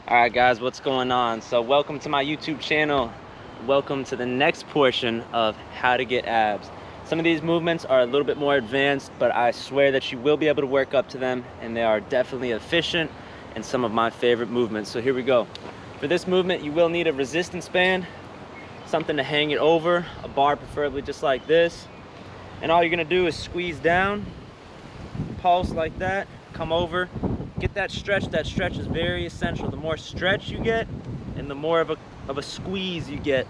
All right, guys, what's going on? So welcome to my YouTube channel. Welcome to the next portion of how to get abs. Some of these movements are a little bit more advanced, but I swear that you will be able to work up to them, and they are definitely efficient and some of my favorite movements. So here we go. For this movement, you will need a resistance band, something to hang it over, a bar preferably just like this. And all you're gonna do is squeeze down, pulse like that, come over, get that stretch. That stretch is very essential. The more stretch you get and the more of a squeeze you get,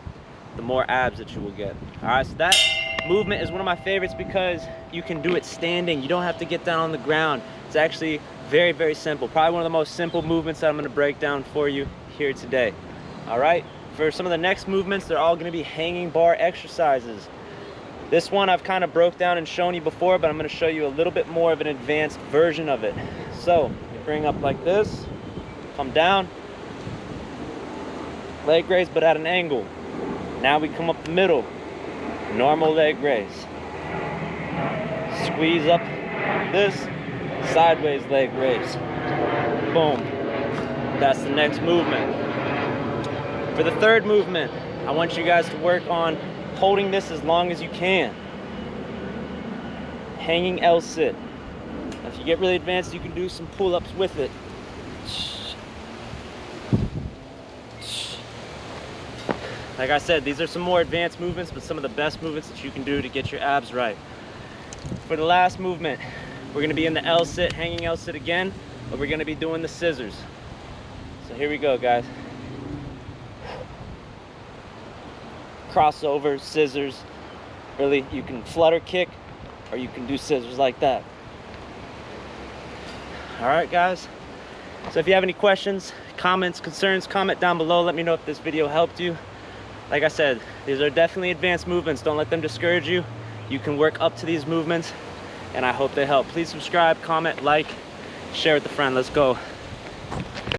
the more abs that you will get. All right, so that movement is one of my favorites because you can do it standing. You don't have to get down on the ground. It's actually very, very simple. Probably one of the most simple movements that I'm gonna break down for you here today. All right, for some of the next movements, they're all gonna be hanging bar exercises. This one I've kind of broke down and shown you before, but I'm going to show you a little bit more of an advanced version of it. So you bring up like this, come down, leg raise but at an angle. Now we come up the middle, normal leg raise. Squeeze up this, sideways leg raise. Boom. That's the next movement. For the third movement, I want you guys to work on holding this as long as you can. Hanging L-sit. If you get really advanced, you can do some pull-ups with it. Like I said, these are some more advanced movements, but some of the best movements that you can do to get your abs right. For the last movement, we're gonna be in the L-sit, hanging L-sit again, but we're gonna be doing the scissors. So here we go, guys. Crossover, scissors. Really, you can flutter kick or you can do scissors like that. All right, guys. So if you have any questions, comments, concerns, comment down below. Let me know if this video helped you. Like I said, these are definitely advanced movements. Don't let them discourage you. You can work up to these movements, and I hope they help. Please subscribe, comment, like, share with a friend. Let's go.